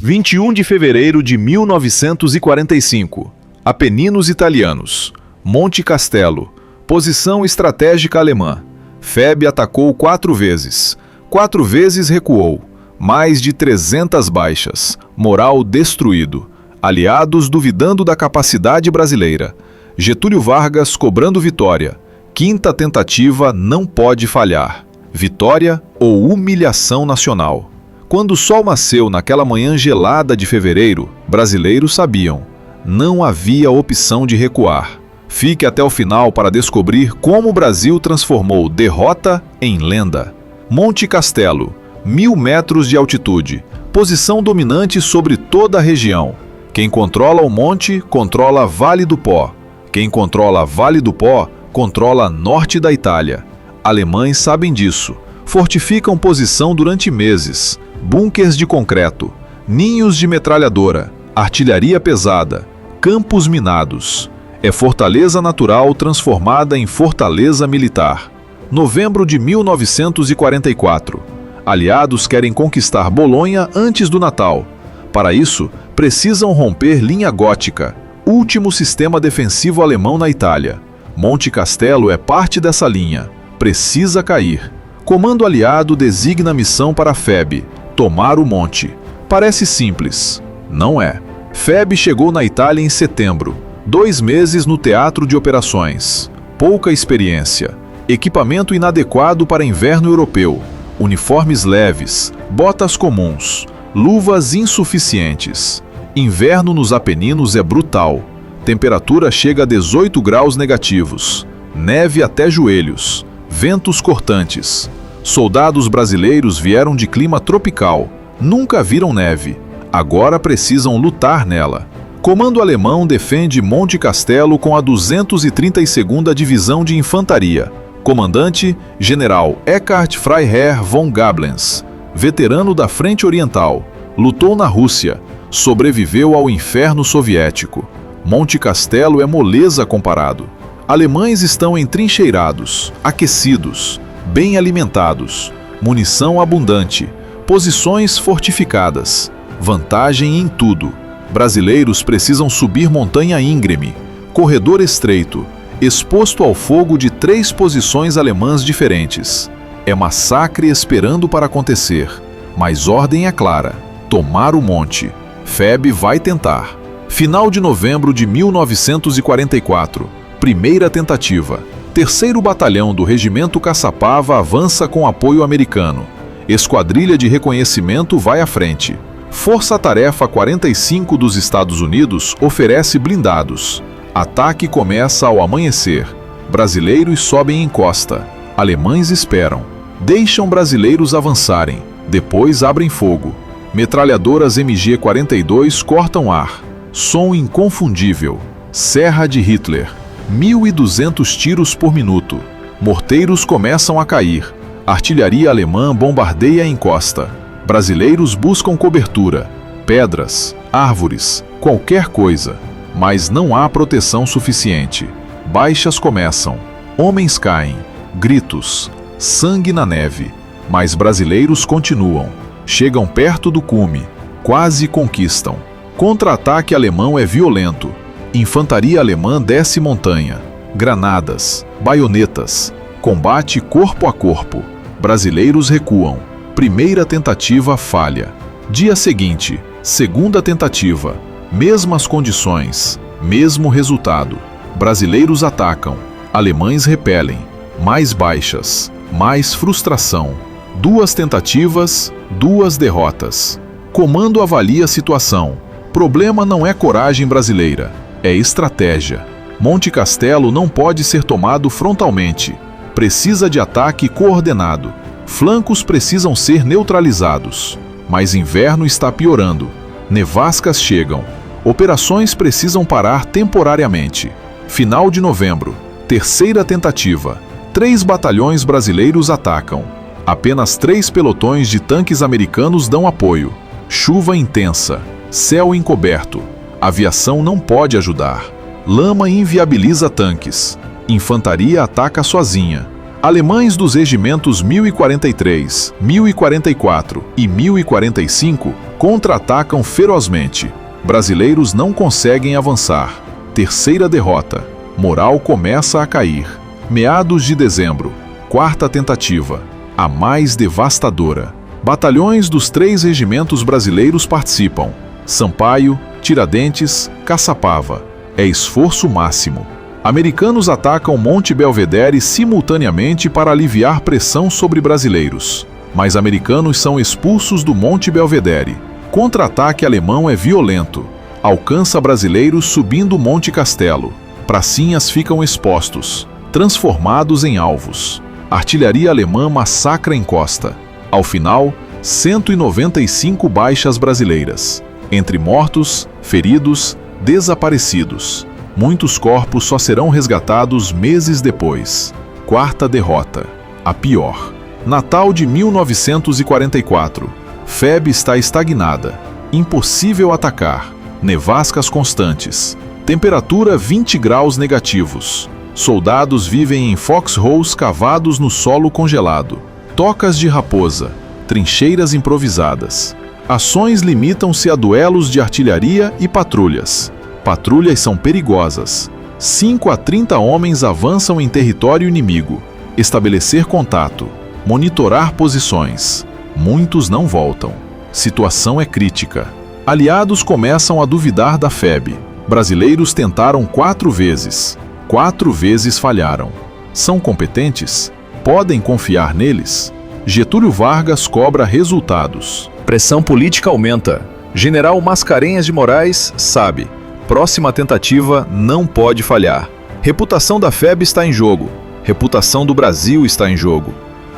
21 de fevereiro de 1945. Apeninos italianos. Monte Castelo. Posição estratégica alemã. FEB atacou 4 vezes. 4 vezes recuou. Mais de 300 baixas. Moral destruído. Aliados duvidando da capacidade brasileira. Getúlio Vargas cobrando vitória. Quinta tentativa não pode falhar. Vitória ou humilhação nacional. Quando o sol nasceu naquela manhã gelada de fevereiro, brasileiros sabiam, não havia opção de recuar. Fique até o final para descobrir como o Brasil transformou derrota em lenda. Monte Castelo, 1000 metros de altitude, posição dominante sobre toda a região. Quem controla o monte, controla Vale do Pó. Quem controla Vale do Pó, controla norte da Itália. Alemães sabem disso. Fortificam posição durante meses. Bunkers de concreto, ninhos de metralhadora, artilharia pesada, campos minados. É fortaleza natural transformada em fortaleza militar. Novembro de 1944. Aliados querem conquistar Bolonha antes do Natal. Para isso, precisam romper linha gótica, último sistema defensivo alemão na Itália. Monte Castelo é parte dessa linha. Precisa cair. Comando aliado designa missão para a FEB. Tomar o monte. Parece simples. Não é. FEB chegou na Itália em setembro. 2 meses no teatro de operações. Pouca experiência. Equipamento inadequado para inverno europeu. Uniformes leves. Botas comuns. Luvas insuficientes. Inverno nos Apeninos é brutal. Temperatura chega a 18 graus negativos. Neve até joelhos. Ventos cortantes. Soldados brasileiros vieram de clima tropical, nunca viram neve, agora precisam lutar nela. Comando alemão defende Monte Castelo com a 232ª Divisão de Infantaria. Comandante, General Eckhard Freiherr von Gablenz, veterano da Frente Oriental, lutou na Rússia, sobreviveu ao inferno soviético. Monte Castelo é moleza comparado. Alemães estão entrincheirados, aquecidos, bem alimentados, munição abundante, posições fortificadas, vantagem em tudo. Brasileiros precisam subir montanha íngreme, corredor estreito, exposto ao fogo de 3 posições alemãs diferentes. É massacre esperando para acontecer, mas ordem é clara: tomar o monte. FEB vai tentar. Final de novembro de 1944, primeira tentativa. 3º Batalhão do Regimento Caçapava avança com apoio americano. Esquadrilha de reconhecimento vai à frente. Força-tarefa 45 dos Estados Unidos oferece blindados. Ataque começa ao amanhecer. Brasileiros sobem em costa. Alemães esperam. Deixam brasileiros avançarem. Depois abrem fogo. Metralhadoras MG-42 cortam ar. Som inconfundível. Serra de Hitler. 1.200 tiros por minuto. Morteiros começam a cair. Artilharia alemã bombardeia a encosta. Brasileiros buscam cobertura. Pedras, árvores, qualquer coisa. Mas não há proteção suficiente. Baixas começam. Homens caem. Gritos. Sangue na neve. Mas brasileiros continuam. Chegam perto do cume. Quase conquistam. Contra-ataque alemão é violento. Infantaria alemã desce montanha. Granadas, baionetas. Combate corpo a corpo. Brasileiros recuam. Primeira tentativa falha. Dia seguinte, segunda tentativa. Mesmas condições, mesmo resultado. Brasileiros atacam. Alemães repelem. Mais baixas, mais frustração. 2 tentativas, 2 derrotas. Comando avalia a situação. Problema não é coragem brasileira. É estratégia. Monte Castelo não pode ser tomado frontalmente. Precisa de ataque coordenado. Flancos precisam ser neutralizados. Mas inverno está piorando. Nevascas chegam. Operações precisam parar temporariamente. Final de novembro. 3ª tentativa. 3 batalhões brasileiros atacam. Apenas 3 pelotões de tanques americanos dão apoio. Chuva intensa. Céu encoberto. Aviação não pode ajudar. Lama inviabiliza tanques. Infantaria ataca sozinha. Alemães dos regimentos 1043, 1044 e 1045 Contra-atacam ferozmente. Brasileiros não conseguem avançar. Terceira derrota. Moral começa a cair. Meados de dezembro. Quarta tentativa. A mais devastadora. Batalhões dos 3 regimentos brasileiros participam. Sampaio, Tiradentes, Caçapava. É esforço máximo. Americanos atacam Monte Belvedere simultaneamente para aliviar pressão sobre brasileiros. Mas americanos são expulsos do Monte Belvedere. Contra-ataque alemão é violento. Alcança brasileiros subindo o Monte Castelo. Pracinhas ficam expostos, transformados em alvos. Artilharia alemã massacra encosta. Ao final, 195 baixas brasileiras. Entre mortos, feridos, desaparecidos. Muitos corpos só serão resgatados meses depois. Quarta derrota. A pior. Natal de 1944. FEB está estagnada. Impossível atacar. Nevascas constantes. Temperatura 20 graus negativos. Soldados vivem em foxholes cavados no solo congelado. Tocas de raposa. Trincheiras improvisadas. Ações limitam-se a duelos de artilharia e patrulhas. Patrulhas são perigosas. 5 a 30 homens avançam em território inimigo. Estabelecer contato. Monitorar posições. Muitos não voltam. Situação é crítica. Aliados começam a duvidar da FEB. Brasileiros tentaram 4 vezes. 4 vezes falharam. São competentes? Podem confiar neles? Getúlio Vargas cobra resultados. Pressão política aumenta. General Mascarenhas de Moraes sabe. Próxima tentativa não pode falhar. Reputação da FEB está em jogo. Reputação do Brasil está em jogo.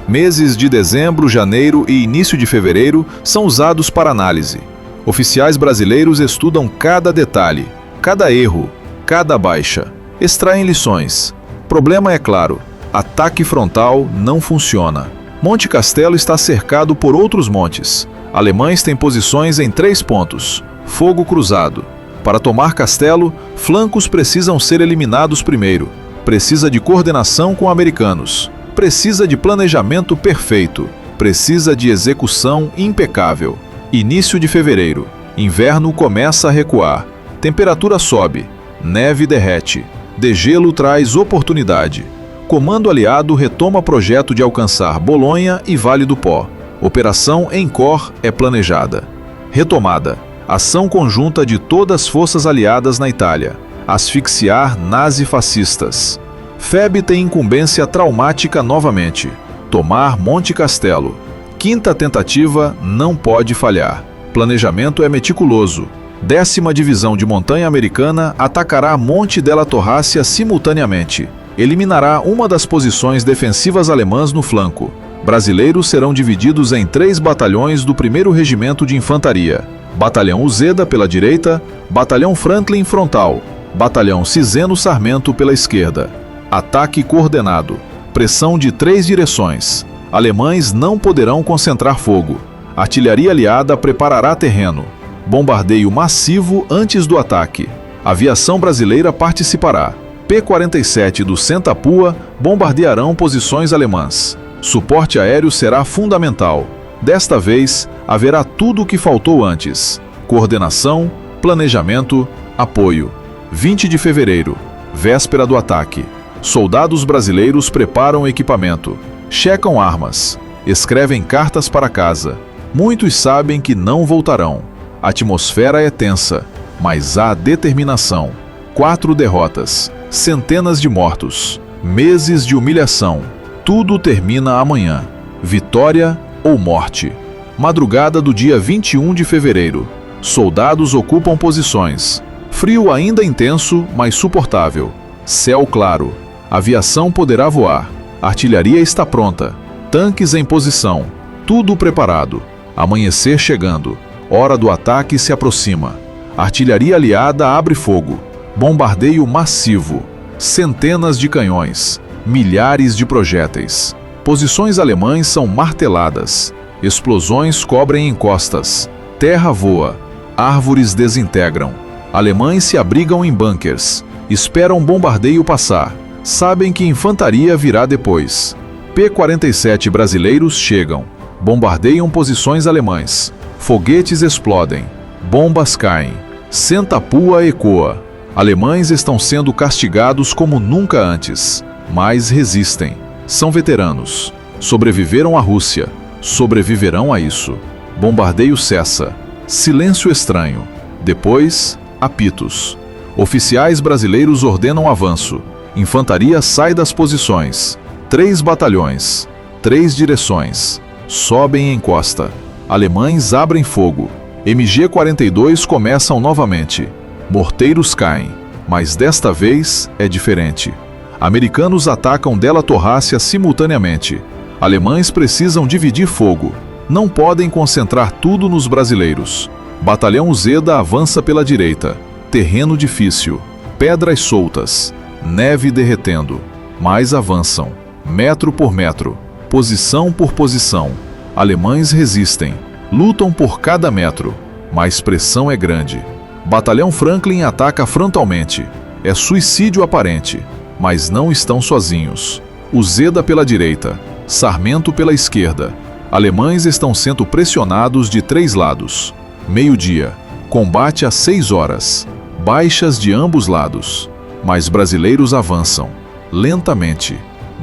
Meses de dezembro, janeiro e início de fevereiro são usados para análise. Oficiais brasileiros estudam cada detalhe, cada erro, cada baixa. Extraem lições. Problema é claro: ataque frontal não funciona. Monte Castelo está cercado por outros montes. Alemães têm posições em 3 pontos. Fogo cruzado. Para tomar Castelo, flancos precisam ser eliminados primeiro. Precisa de coordenação com americanos. Precisa de planejamento perfeito. Precisa de execução impecável. Início de fevereiro. Inverno começa a recuar. Temperatura sobe. Neve derrete. Degelo traz oportunidade. Comando aliado retoma projeto de alcançar Bolonha e Vale do Pó. Operação Encore é planejada. Retomada. Ação conjunta de todas as forças aliadas na Itália. Asfixiar nazi-fascistas. FEB tem incumbência traumática novamente. Tomar Monte Castelo. Quinta tentativa não pode falhar. Planejamento é meticuloso. 10ª Divisão de Montanha Americana atacará Monte della Torrácia simultaneamente. Eliminará uma das posições defensivas alemãs no flanco. Brasileiros serão divididos em 3 batalhões do 1º Regimento de Infantaria. Batalhão Uzeda pela direita, Batalhão Franklin frontal, Batalhão Ciseno Sarmento pela esquerda. Ataque coordenado. Pressão de 3 direções. Alemães não poderão concentrar fogo. Artilharia aliada preparará terreno. Bombardeio massivo antes do ataque. Aviação brasileira participará. P-47 do Sentapua bombardearão posições alemãs. Suporte aéreo será fundamental. Desta vez, haverá tudo o que faltou antes: coordenação, planejamento, apoio. 20 de fevereiro, véspera do ataque. Soldados brasileiros preparam equipamento, checam armas, escrevem cartas para casa. Muitos sabem que não voltarão. A atmosfera é tensa, mas há determinação. 4 derrotas, centenas de mortos, meses de humilhação. Tudo termina amanhã. Vitória ou morte. Madrugada do dia 21 de fevereiro. Soldados ocupam posições. Frio ainda intenso, mas suportável. Céu claro. Aviação poderá voar. Artilharia está pronta. Tanques em posição. Tudo preparado. Amanhecer chegando. Hora do ataque se aproxima. Artilharia aliada abre fogo. Bombardeio massivo. Centenas de canhões. Milhares de projéteis. Posições alemãs são marteladas. Explosões cobrem encostas. Terra voa. Árvores desintegram. Alemães se abrigam em bunkers. Esperam bombardeio passar. Sabem que infantaria virá depois. P-47 brasileiros chegam. Bombardeiam posições alemãs. Foguetes explodem, bombas caem, Senta-Pua ecoa. Alemães estão sendo castigados como nunca antes, mas resistem. São veteranos. Sobreviveram à Rússia. Sobreviverão a isso. Bombardeio cessa. Silêncio estranho. Depois, apitos. Oficiais brasileiros ordenam avanço. Infantaria sai das posições. 3 batalhões. 3 direções. Sobem em encosta. Alemães abrem fogo. MG-42 começam novamente. Morteiros caem, mas desta vez é diferente. Americanos atacam Della Torrácia simultaneamente. Alemães precisam dividir fogo. Não podem concentrar tudo nos brasileiros. Batalhão Uzeda avança pela direita. Terreno difícil. Pedras soltas. Neve derretendo. Mas avançam. Metro por metro. Posição por posição. Alemães resistem. Lutam por cada metro, mas pressão é grande. Batalhão Franklin ataca frontalmente. É suicídio aparente, mas não estão sozinhos. Uzeda pela direita, Sarmento pela esquerda. Alemães estão sendo pressionados de 3 lados. Meio-dia, combate às 6 horas. Baixas de ambos lados. Mas brasileiros avançam. Lentamente,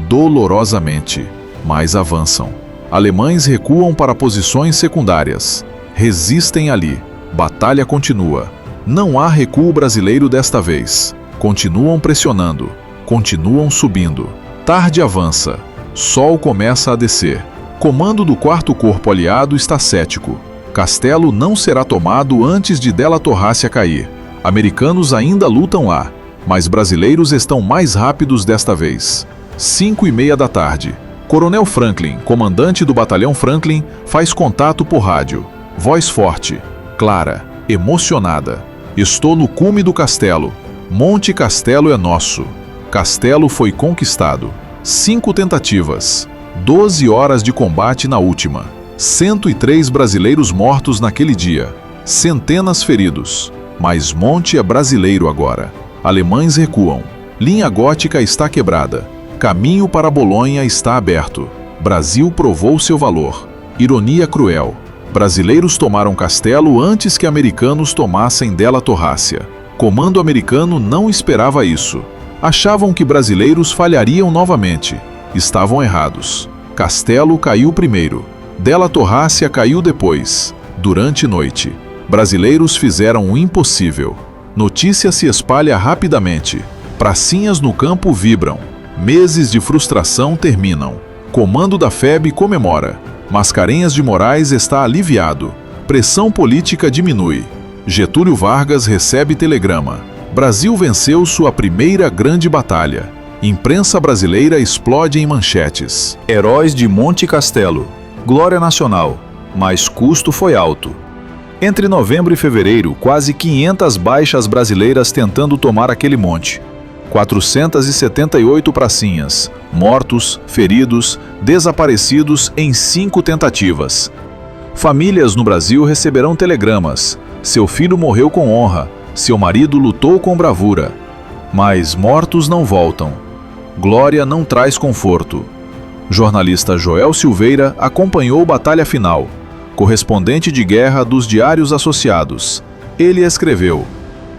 dolorosamente, mas avançam. Alemães recuam para posições secundárias. Resistem ali. Batalha continua. Não há recuo brasileiro desta vez. Continuam pressionando. Continuam subindo. Tarde avança. Sol começa a descer. Comando do 4º Corpo Aliado está cético. Castelo não será tomado antes de Della Torrácia cair. Americanos ainda lutam lá, mas brasileiros estão mais rápidos desta vez. 5:30 da tarde. Coronel Franklin, comandante do Batalhão Franklin, faz contato por rádio. Voz forte, clara, emocionada. Estou no cume do castelo. Monte Castelo é nosso. Castelo foi conquistado. 5 tentativas. 12 horas de combate na última. 103 brasileiros mortos naquele dia. Centenas feridos. Mas Monte é brasileiro agora. Alemães recuam. Linha gótica está quebrada. Caminho para Bolonha está aberto. Brasil provou seu valor. Ironia cruel. Brasileiros tomaram Castelo antes que americanos tomassem Della Torrácia. Comando americano não esperava isso. Achavam que brasileiros falhariam novamente. Estavam errados. Castelo caiu primeiro. Della Torrácia caiu depois. Durante noite. Brasileiros fizeram o impossível. Notícia se espalha rapidamente. Pracinhas no campo vibram. Meses de frustração terminam. Comando da FEB comemora. Mascarenhas de Moraes está aliviado. Pressão política diminui. Getúlio Vargas recebe telegrama. Brasil venceu sua primeira grande batalha. Imprensa brasileira explode em manchetes. Heróis de Monte Castelo. Glória nacional. Mas custo foi alto. Entre novembro e fevereiro, quase 500 baixas brasileiras tentando tomar aquele monte. 478 pracinhas, mortos, feridos, desaparecidos em 5 tentativas. Famílias no Brasil receberão telegramas. Seu filho morreu com honra, seu marido lutou com bravura. Mas mortos não voltam. Glória não traz conforto. Jornalista Joel Silveira acompanhou batalha final, correspondente de guerra dos Diários Associados. Ele escreveu: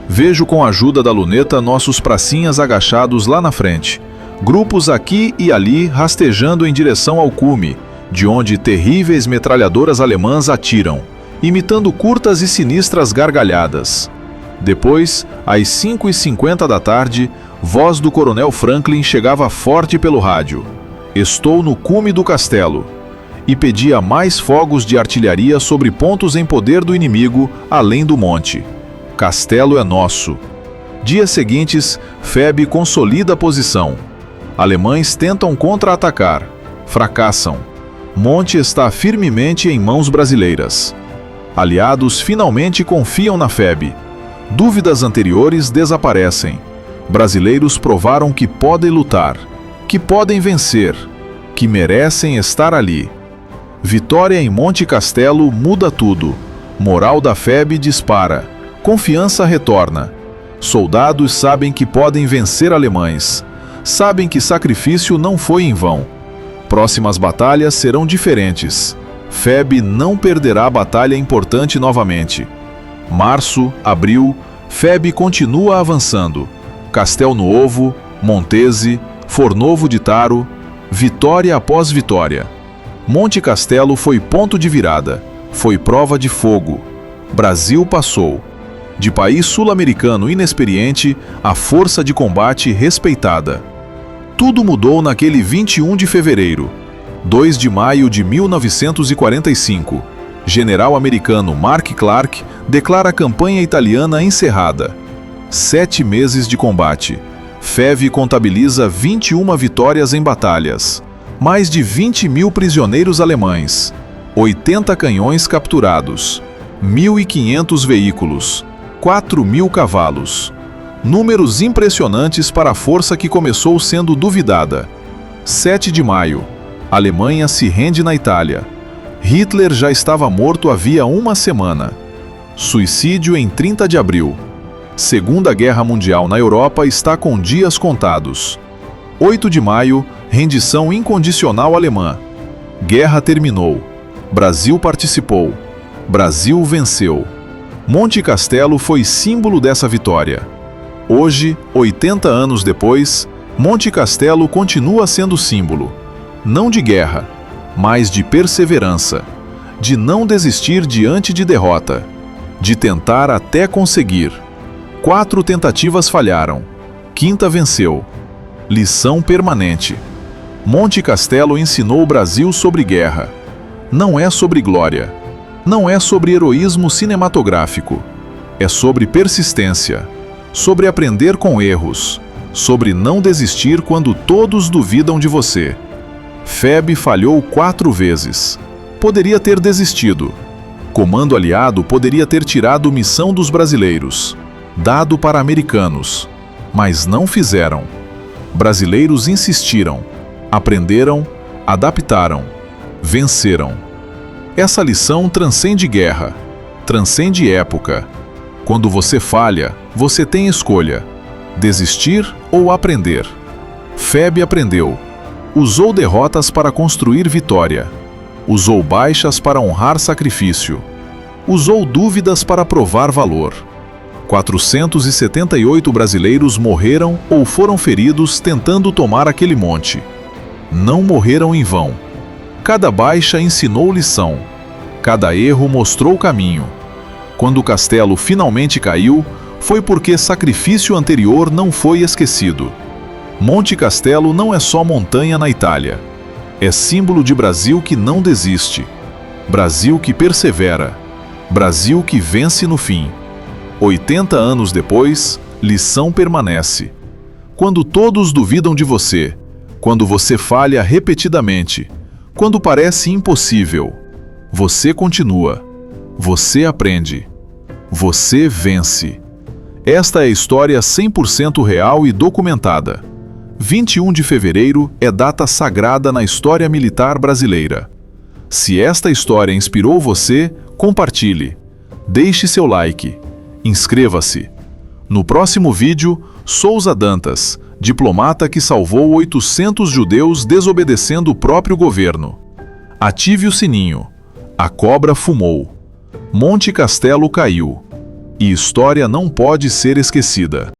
vejo com a ajuda da luneta nossos pracinhas agachados lá na frente, grupos aqui e ali rastejando em direção ao cume, de onde terríveis metralhadoras alemãs atiram, imitando curtas e sinistras gargalhadas. Depois, às 5:50 da tarde, voz do coronel Franklin chegava forte pelo rádio. Estou no cume do castelo. E pedia mais fogos de artilharia sobre pontos em poder do inimigo, além do monte. Castelo é nosso. Dias seguintes, FEB consolida a posição. Alemães tentam contra-atacar. Fracassam. Monte está firmemente em mãos brasileiras. Aliados finalmente confiam na FEB. Dúvidas anteriores desaparecem. Brasileiros provaram que podem lutar, que podem vencer, que merecem estar ali. Vitória em Monte Castelo muda tudo. Moral da FEB dispara. Confiança retorna. Soldados sabem que podem vencer alemães. Sabem que sacrifício não foi em vão. Próximas batalhas serão diferentes. FEB não perderá batalha importante novamente. Março, abril, FEB continua avançando. Castel Nuovo, Montese, Fornovo de Taro, vitória após vitória. Monte Castelo foi ponto de virada, foi prova de fogo. Brasil passou. De país sul-americano inexperiente a força de combate respeitada. Tudo mudou naquele 21 de fevereiro. 2 de maio de 1945. General americano Mark Clark declara a campanha italiana encerrada. 7 meses de combate. FEB contabiliza 21 vitórias em batalhas. Mais de 20 mil prisioneiros alemães. 80 canhões capturados. 1.500 veículos. 4.000 cavalos. Números impressionantes para a força que começou sendo duvidada. 7 de maio. Alemanha se rende na Itália. Hitler já estava morto havia uma semana. Suicídio em 30 de abril. Segunda Guerra Mundial na Europa está com dias contados. 8 de maio, rendição incondicional alemã. Guerra terminou. Brasil participou. Brasil venceu. Monte Castelo foi símbolo dessa vitória. Hoje, 80 anos depois, Monte Castelo continua sendo símbolo, não de guerra, mas de perseverança, de não desistir diante de derrota, de tentar até conseguir. 4 tentativas falharam, 5ª venceu. Lição permanente. Monte Castelo ensinou o Brasil sobre guerra. Não é sobre glória. Não é sobre heroísmo cinematográfico. É sobre persistência. Sobre aprender com erros. Sobre não desistir quando todos duvidam de você. FEB falhou 4 vezes. Poderia ter desistido. Comando aliado poderia ter tirado missão dos brasileiros, dado para americanos, mas não fizeram. Brasileiros insistiram, aprenderam, adaptaram, venceram. Essa lição transcende guerra, transcende época. Quando você falha, você tem escolha: desistir ou aprender. FEB aprendeu. Usou derrotas para construir vitória. Usou baixas para honrar sacrifício. Usou dúvidas para provar valor. 478 brasileiros morreram ou foram feridos tentando tomar aquele monte. Não morreram em vão. Cada baixa ensinou lição. Cada erro mostrou caminho. Quando o castelo finalmente caiu, foi porque sacrifício anterior não foi esquecido. Monte Castelo não é só montanha na Itália. É símbolo de Brasil que não desiste. Brasil que persevera. Brasil que vence no fim. 80 anos depois, lição permanece. Quando todos duvidam de você, quando você falha repetidamente, quando parece impossível, você continua, você aprende, você vence. Esta é a história 100% real e documentada. 21 de fevereiro é data sagrada na história militar brasileira. Se esta história inspirou você, compartilhe. Deixe seu like. Inscreva-se. No próximo vídeo, Souza Dantas, diplomata que salvou 800 judeus desobedecendo o próprio governo. Ative o sininho. A cobra fumou. Monte Castelo caiu. E história não pode ser esquecida.